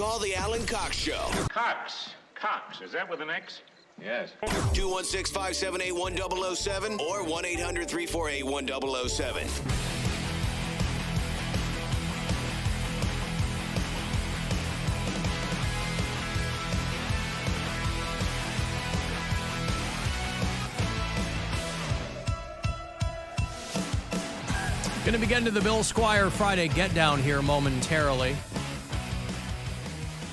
Call the Alan Cox Show. Cox. Cox. Is that with an X? Yes. 216-578-1007 or 1-800-348-1007. Going to be getting to the Bill Squire Friday Get Down here momentarily.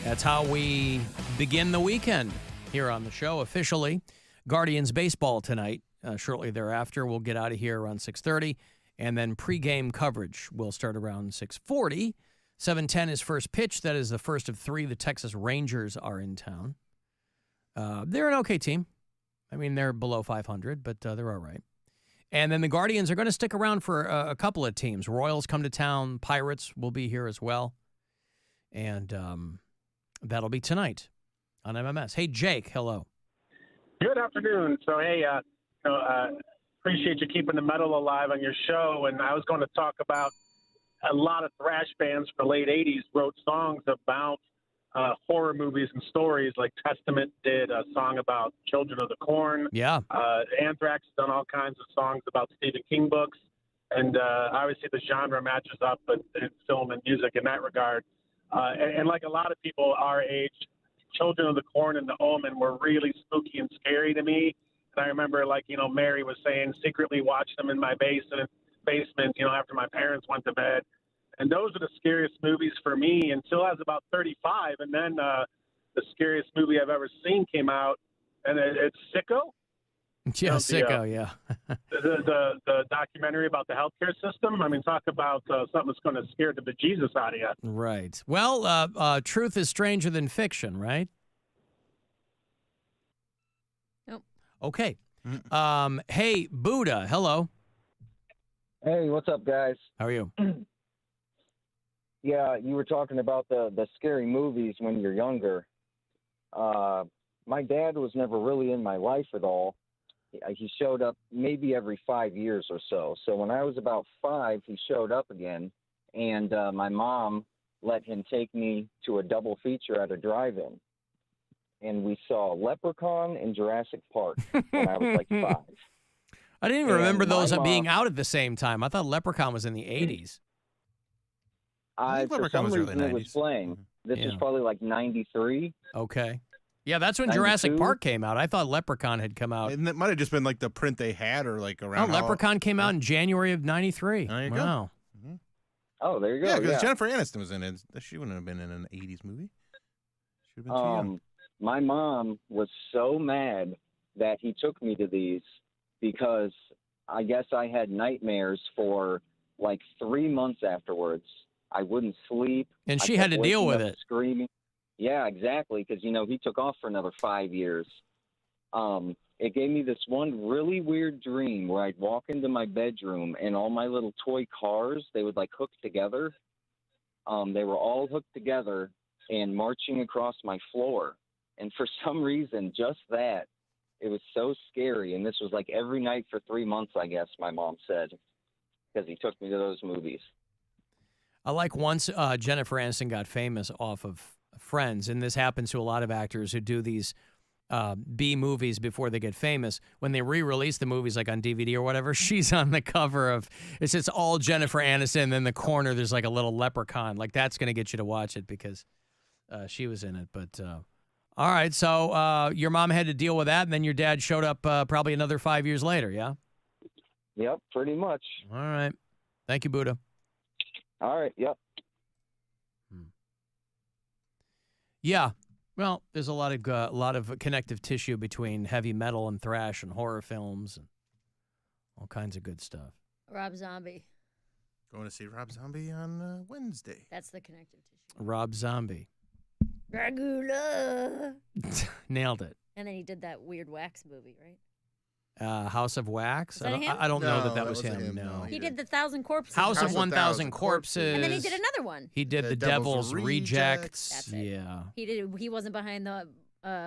That's how we begin the weekend here on the show officially. Guardians baseball tonight. Shortly thereafter, we'll get out of here around 6:30, and then pregame coverage will start around 6:40. 7:10 is first pitch. That is the first of three. The Texas Rangers are in town. They're an okay team. I mean, they're below 500, but they're all right. And then the Guardians are going to stick around for a couple of teams. Royals come to town. Pirates will be here as well. And that'll be tonight on MMS. Hey, Jake, hello. Good afternoon. So, hey, appreciate you keeping the metal alive on your show. And I was going to talk about a lot of thrash bands from the late 80s wrote songs about horror movies and stories. Like Testament did a song about Children of the Corn. Yeah. Anthrax has done all kinds of songs about Stephen King books. And obviously the genre matches up in film and music in that regard. And like a lot of people our age, Children of the Corn and The Omen were really spooky and scary to me. And I remember, Mary was saying, secretly watched them in my basement, after my parents went to bed. And those are the scariest movies for me until I was about 35. And then the scariest movie I've ever seen came out, and it's Sicko. Yeah, Sicko, yeah. the documentary about the healthcare system. I mean, talk about something that's going to scare the bejesus out of you. Right. Well, truth is stranger than fiction, right? Nope. Okay. Hey, Buddha, hello. Hey, what's up, guys? How are you? Yeah, you were talking about the scary movies when you're younger. My dad was never really in my life at all. He showed up maybe every 5 years or so. So when I was about 5, he showed up again, and my mom let him take me to a double feature at a drive-in. And we saw Leprechaun and Jurassic Park when I was like 5. I didn't even remember those being out at the same time. I thought Leprechaun was in the 80s. For some reason it was playing. This is probably like 93. Okay. Yeah, that's when 92? Jurassic Park came out. I thought Leprechaun had come out. And it might have just been like the print they had or like around. Oh, Leprechaun came out in January of 93. There you go. go. Mm-hmm. Oh, there you go. Yeah, because Jennifer Aniston was in it. She wouldn't have been in an 80s movie. She would have been too young. My mom was so mad that he took me to these because I guess I had nightmares for like 3 months afterwards. I wouldn't sleep. And she had to deal with it. Screaming. Yeah, exactly, because, he took off for another 5 years. It gave me this one really weird dream where I'd walk into my bedroom and all my little toy cars, they would, hook together. They were all hooked together and marching across my floor. And for some reason, just that, it was so scary. And this was every night for 3 months, I guess, my mom said, because he took me to those movies. I like once Jennifer Aniston got famous off of Friends, and this happens to a lot of actors who do these B movies before they get famous. When they re-release the movies on DVD or whatever, she's on the cover of, it's just all Jennifer Aniston, and then in the corner there's a little leprechaun. That's going to get you to watch it because she was in it. But all right, so your mom had to deal with that, and then your dad showed up probably another 5 years later, yeah? Yep, pretty much. All right. Thank you, Buddha. All right, yep. Yeah, well, there's a lot of connective tissue between heavy metal and thrash and horror films and all kinds of good stuff. Rob Zombie. Going to see Rob Zombie on Wednesday. That's the connective tissue. Rob Zombie. Dracula. Nailed it. And then he did that weird wax movie, right? House of Wax? Was that him? I don't know No, that was wasn't him. him, No. no. He did the 1,000 Corpses. House of 1,000 Corpses. And then he did another one. He did The Devil's Rejects. That's it. Yeah. He wasn't behind the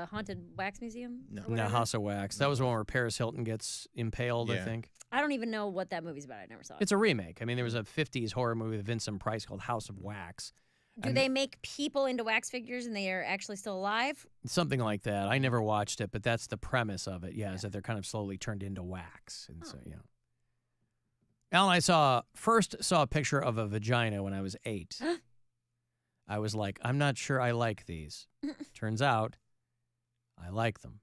haunted wax museum. No, House of Wax. That was one where Paris Hilton gets impaled, I think. I don't even know what that movie's about. I never saw it. It's a remake. I mean, there was a 50s horror movie with Vincent Price called House of Wax. Do they make people into wax figures and they are actually still alive? Something like that. I never watched it, but that's the premise of it. Yeah, is that they're kind of slowly turned into wax, and so Alan, I first saw a picture of a vagina when I was 8. I was like, I'm not sure I like these. Turns out, I like them.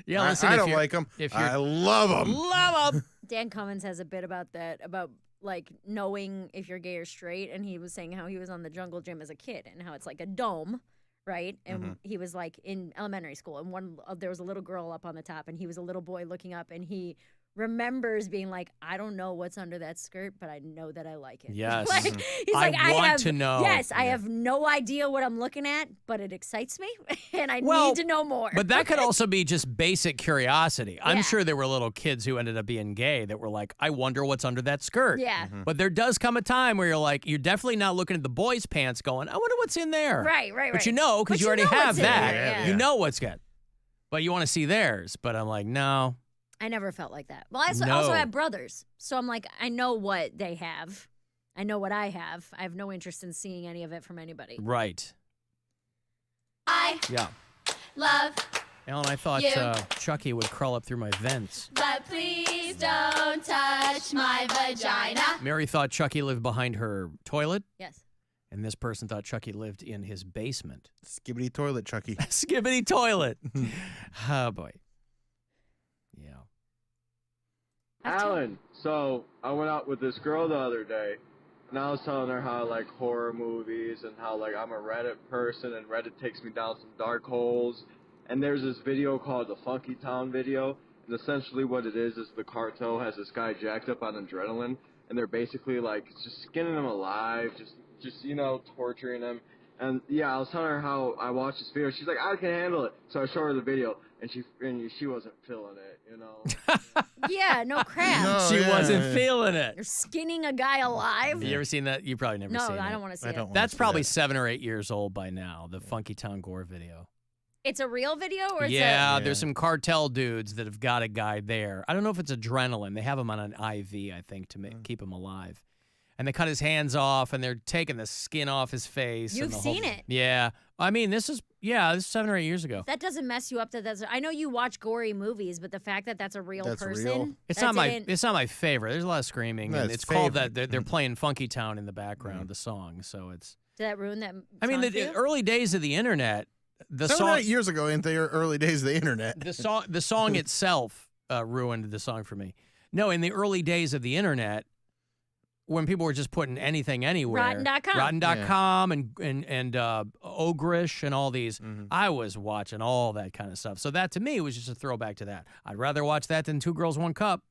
Yeah, listen. I don't like them. I love them. Love them. Dan Cummins has a bit about that, about like knowing if you're gay or straight, and he was saying how he was on the jungle gym as a kid and how it's like a dome, right? And he was like in elementary school, and there was a little girl up on the top, and he was a little boy looking up, and he remembers being like, I don't know what's under that skirt, but I know that I like it. Yes. Like, he's like, I want to know. Yes, I have no idea what I'm looking at, but it excites me, and I need to know more. But that could also be just basic curiosity. I'm Yeah. sure there were little kids who ended up being gay that were like, I wonder what's under that skirt. Yeah. But there does come a time where you're like, you're definitely not looking at the boys' pants going, I wonder what's in there. Right. But you know, because But you already know have what's in that. there, yeah. You know what's good. But you want to see theirs. But I'm like, no. I never felt like that. Well, I also No. have brothers, so I'm like, I know what they have. I know what I have. I have no interest in seeing any of it from anybody. Right. I Yeah. love, Alan, I thought You. Chucky would crawl up through my vents. but please don't touch my vagina. Mary thought Chucky lived behind her toilet, Yes. and this person thought Chucky lived in his basement. Skibbity toilet, Chucky. Skibbity toilet. Oh, boy. Yeah. Alan, so I went out with this girl the other day, and I was telling her how I like horror movies and how like I'm a Reddit person and Reddit takes me down some dark holes. And there's this video called the Funkytown video, and essentially what it is the cartel has this guy jacked up on adrenaline, and they're basically like just skinning him alive, just you know, torturing him. And yeah, I was telling her how I watched this video. She's like, I can handle it. So I showed her the video, and she wasn't feeling it, you know. Yeah, no crap. No. She yeah. wasn't feeling it. You're skinning a guy alive? You ever seen that? You probably never No, seen it. I don't want to see I it. don't. That's wanna see probably that. 7 or 8 years old by now, the Funkytown Gore video. It's a real video or it's Yeah, Yeah. there's some cartel dudes that have got a guy there. I don't know if it's adrenaline. They have him on an IV, I think, to keep him alive. And they cut his hands off, and they're taking the skin off his face. and You've the whole- seen it. Yeah. I mean, this is 7 or 8 years ago. That doesn't mess you up I know you watch gory movies, but the fact that that's a real That's person. real. It's that's not in- it's not my favorite. There's a lot of screaming, No, and it's it's called favorite. that. They're playing Funkytown in the background, the song. So it's. Did that ruin that I mean, song for the you? early days of the internet, the 7 or song, 8 years ago, ain't they early days of the internet? the song itself ruined the song for me. No, in the early days of the internet, when people were just putting anything anywhere, Rotten.com. Rotten.com and Ogrish and all these, Mhm. I was watching all that kind of stuff. So that to me was just a throwback to that. I'd rather watch that than Two Girls, One Cup.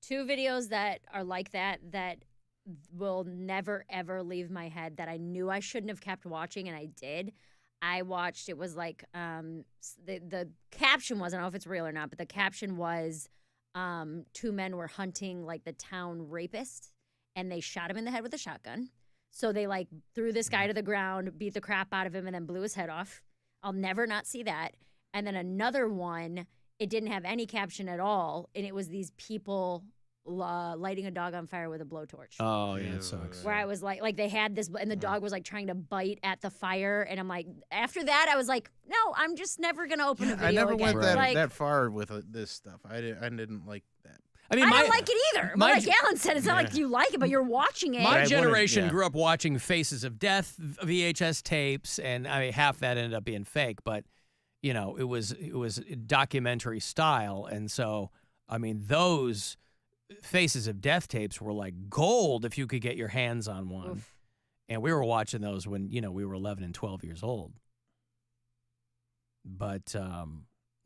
2 videos that are like that will never ever leave my head that I knew I shouldn't have kept watching, and I did. I watched, it was like the caption was, I don't know if it's real or not, but the caption was 2 men were hunting like the town rapist, and they shot him in the head with a shotgun. So they like threw this guy to the ground, beat the crap out of him, and then blew his head off. I'll never not see that. And then another one, it didn't have any caption at all, and it was these people lighting a dog on fire with a blowtorch. Oh, yeah, it sucks. Where I was like they had this, and the dog was like trying to bite at the fire, and I'm like, after that, I was like, no, I'm just never gonna open a video I never again. went that Like, that far with this stuff. I didn't like that. I mean, I my, don't like it either. But my like ge- Alan said, it's not like you like it, but you're watching it. my I wouldn't- generation yeah. grew up watching Faces of Death VHS tapes, and I mean, half that ended up being fake, but you know, it was documentary style, and so I mean, those Faces of Death tapes were like gold if you could get your hands on one. Oof. And we were watching those when, we were 11 and 12 years old. But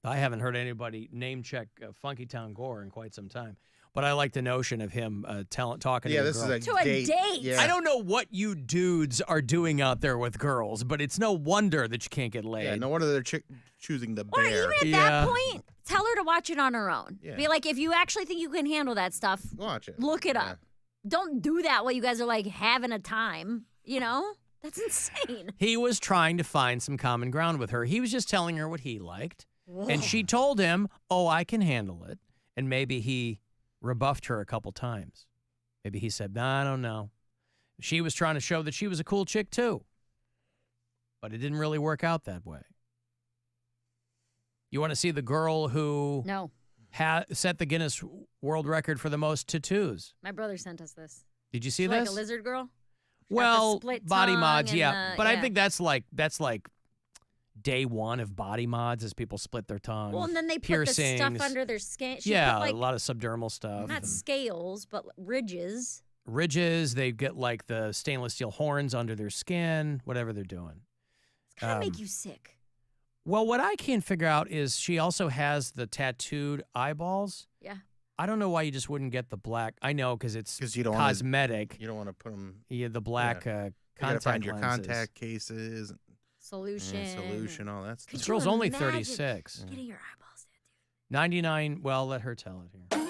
I haven't heard anybody name check Funkytown Gore in quite some time. But I like the notion of him talking Yeah, to a this girl. is To a date. Yeah. I don't know what you dudes are doing out there with girls, but it's no wonder that you can't get laid. Yeah, no wonder they're choosing the Or bear. even at that point, tell her to watch it on her own. Yeah. Be like, if you actually think you can handle that stuff, Watch it. look it Yeah. up. Don't do that while you guys are like having a time. You know? That's insane. He was trying to find some common ground with her. He was just telling her what he liked. And she told him, oh, I can handle it. And maybe he rebuffed her a couple times. Maybe he said, nah, I don't know. She was trying to show that she was a cool chick too. But it didn't really work out that way. You want to see the girl who set the Guinness World Record for the most tattoos? My brother sent us this. Did you see She's this? like a lizard girl? Well, split body tongue mods, and yeah. the- But I yeah. think that's like day one of body mods as people split their tongue. Well, and then they put the piercings. stuff under their skin. She Yeah, put, like, a lot of subdermal stuff. not scales, but ridges. Ridges. They get like the stainless steel horns under their skin, whatever they're doing. It's going to make you sick. Well, what I can't figure out is she also has the tattooed eyeballs. Yeah. I don't know why you just wouldn't get the black. I know because it's you don't cosmetic. You don't want to put them. Yeah, the black You gotta contact find your lenses. contact cases, Solution. all that stuff. This girl's only imagine 36. Getting your eyeballs tattooed. 99. Well, let her tell it here.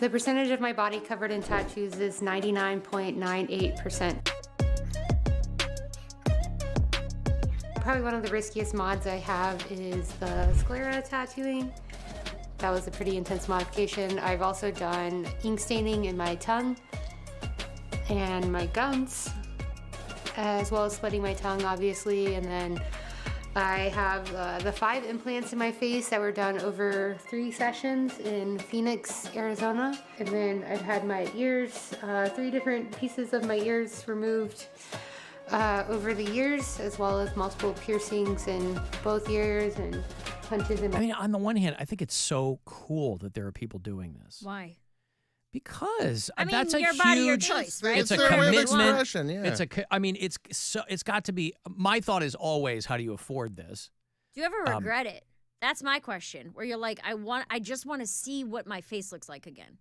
The percentage of my body covered in tattoos is 99.98%. Probably one of the riskiest mods I have is the sclera tattooing. That was a pretty intense modification. I've also done ink staining in my tongue and my gums, as well as splitting my tongue, obviously. And then I have the 5 implants in my face that were done over 3 sessions in Phoenix, Arizona. And then I've had my ears, 3 different pieces of my ears removed over the years, as well as multiple piercings in both ears and punches in my... I mean, on the one hand, I think it's so cool that there are people doing this. Why? Because I mean, that's a your huge. body, your choice, right? It's a their way of commitment. expression, yeah. It's a. I mean, it's got to be. My thought is always, how do you afford this? Do you ever regret it? That's my question. Where you're like, I just want to see what my face looks like again.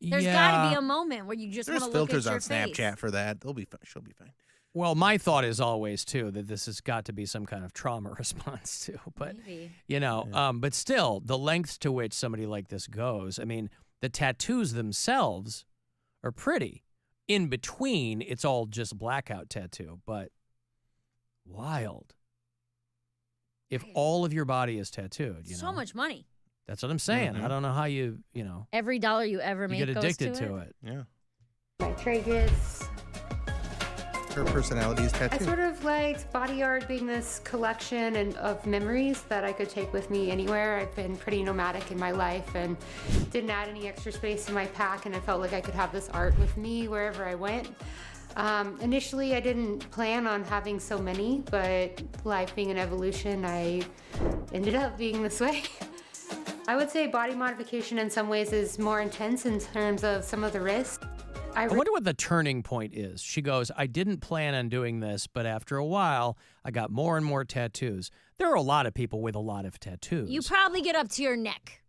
There's got to be a moment where you just want There's to look at filters your on face. Snapchat for that. They'll be fine. She'll be fine. Well, my thought is always too that this has got to be some kind of trauma response too. But Maybe. but still, the lengths to which somebody like this goes. I mean, the tattoos themselves are pretty. In between, it's all just blackout tattoo, but wild. If all of your body is tattooed, So much money. That's what I'm saying. Mhm. I don't know how you Every dollar you ever make get goes addicted to to it. it. Yeah. my tragus. Her personality is I tattooed. sort of liked body art being this collection of memories that I could take with me anywhere. I've been pretty nomadic in my life and didn't add any extra space in my pack, and I felt like I could have this art with me wherever I went. Initially, I didn't plan on having so many, but life being an evolution, I ended up being this way. I would say body modification in some ways is more intense in terms of some of the risks. I wonder what the turning point is. She goes, I didn't plan on doing this, but after a while, I got more and more tattoos. There are a lot of people with a lot of tattoos. You probably get up to your neck,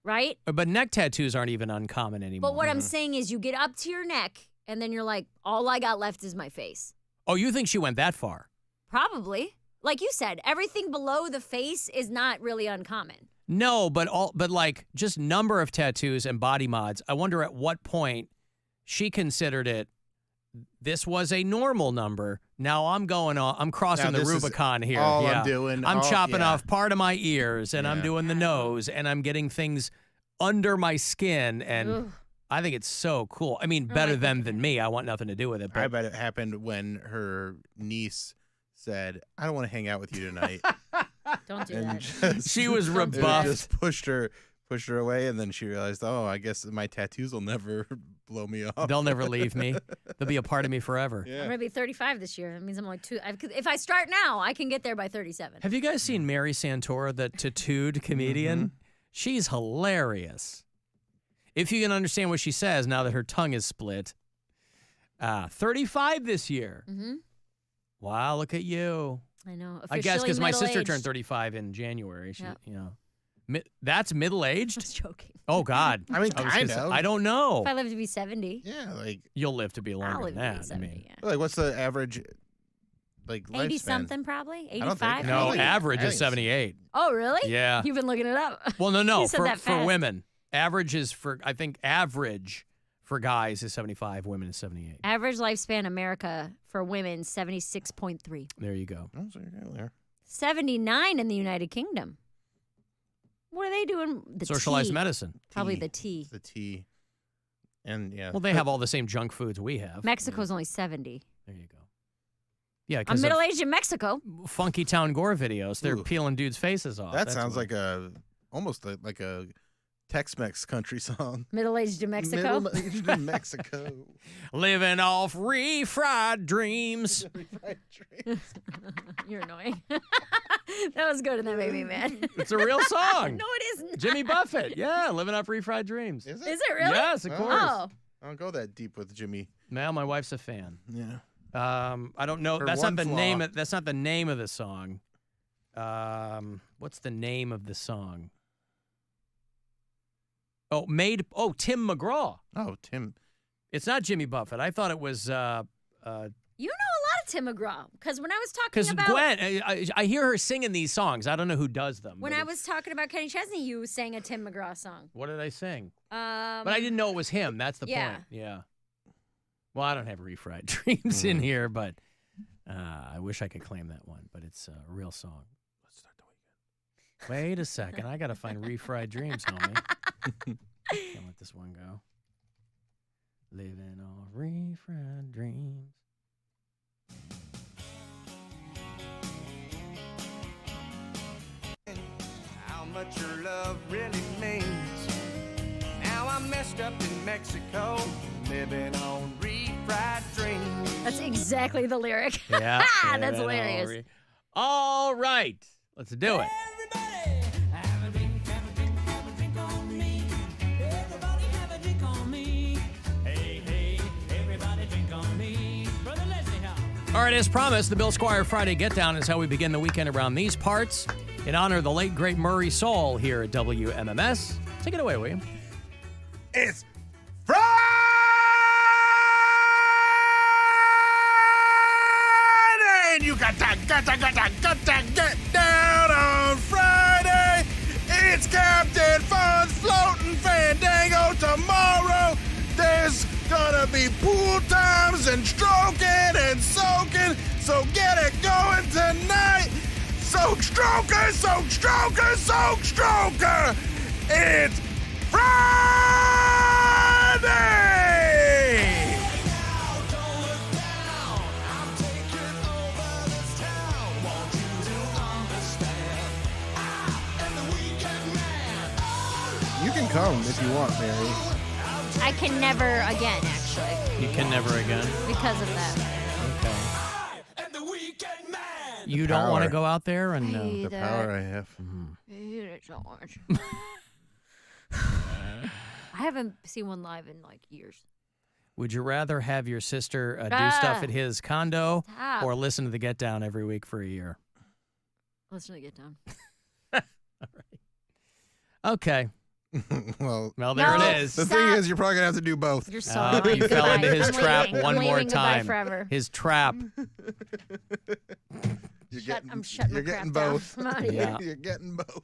right? But neck tattoos aren't even uncommon anymore. But what I'm saying is you get up to your neck, and then you're like, all I got left is my face. Oh, you think she went that far? Probably. Like you said, everything below the face is not really uncommon. No, but like just number of tattoos and body mods. I wonder at what point she considered it. This was a normal number. Now I'm crossing the Rubicon here. all yeah. I'm doing. I'm chopping yeah. off part of my ears, and I'm Yeah. doing the nose, and I'm getting things under my skin, and Ugh. I think it's so cool. I mean, better them than me. I want nothing to do with it. I But bet it happened when her niece said, "I don't want to hang out with you tonight," Don't do and that. just, she was it rebuffed. just pushed her away, and then she realized, oh, I guess my tattoos will never blow me off. They'll never leave me. They'll be a part of me forever. I'm going to be 35 this year. That means I'm like if I start now, I can get there by 37. Have you guys seen Mary Santora, the tattooed comedian? She's hilarious. If you can understand what she says now that her tongue is split. 35 this year. Mm-hmm. Wow, look at you. I know. I guess because my sister middle-aged. turned 35 in January. She, Yeah. that's middle-aged? I was joking. Oh, God. I mean, was gonna kind say, of. I don't know. If I live to be 70, Yeah, like You'll live to be I'll longer live than to be that. 70, I mean, yeah. like what's the average, like 80 lifespan? something probably? I don't 85? think- no, think- average I think is it's- 78. Oh, really? Yeah. You've been looking it up. Well, no, You said that for fast. women. Average is I think average for guys is 75, women is 78. Average lifespan America for women, 76.3. There you go. Oh, so you're there. 79 in the United Kingdom. What are they doing? The Socialized tea. medicine. Probably Tea. the tea. The tea. And yeah. Well, they have all the same junk foods we have. Mexico's only 70. There you go. Yeah, I'm because middle-aged in Mexico. Funkytown Gore videos, they're Ooh. peeling dudes' faces off. That That's sounds what- like almost like a Tex-Mex country song. Middle-aged in Mexico. Middle-aged in Mexico. Living off refried dreams. Refried dreams. You're annoying. That was good, and that made me mad. It's a real song. No, it isn't. Jimmy Buffett. Yeah, living off refried dreams. Is Is it really? Yes, of Oh. course. Oh. I don't go that deep with Jimmy. Now my wife's a fan. Yeah. I don't know. Her That's not one the flaw. name. That's not the name of the song. What's the name of the song? Oh, Tim McGraw. Oh, Tim. It's not Jimmy Buffett. I thought it was. You know a lot of Tim McGraw, because when I was talking Because about Gwen, I hear her singing these songs. I don't know who does them. when but I it's- was talking about Kenny Chesney, you sang a Tim McGraw song. What did I sing? But But I didn't know it was him. That's the Yeah. point. Yeah. Well, I don't have refried dreams in here, but I wish I could claim that one. But it's a real song. Let's start the weekend. Wait a second. I got to find refried dreams, homie. Can't let this one go. Living on refried dreams. How much your love really means. Now I'm messed up in Mexico, living on refried dreams. that's exactly the lyric. Yeah. That's living on hilarious. All right. Let's do it. Everybody, have a drink, have a drink, have a drink on me. Everybody have a drink on me. Hey, hey, everybody drink on me. Brother Leslie, how? All right, as promised, the Bill Squire Friday Get Down is how we begin the weekend around these parts. In honor of the late, great Murray Saul here at WMMS. Take it away, will you? It's Friday, and you got to get down on Friday. It's Captain Fun's floating fandango tomorrow. There's gonna be pool times and stroking and soaking, so get it going tonight. Soak stroker, soak stroker, soak stroker. It's Friday! You can come if you want, Mary. I can never again, actually, You can never again. because of that. Okay. You don't want to power. go out there and. The power I have. I hate it so much. I haven't seen one live in like years. Would you rather have your sister do Ah. stuff at his condo Stop. or listen to the Get Down every week for a year? Let's not get down. Okay. Well, Well, there No. it is. the Stop. thing is, you're probably gonna have to do both. You're so Oh, annoying. you fell into Goodbye. his I'm trap leaving. one I'm more leaving. Goodbye time. forever. His trap. You're I'm shutting you're my getting crap down. both. I'm outta here. Yeah. You're getting both.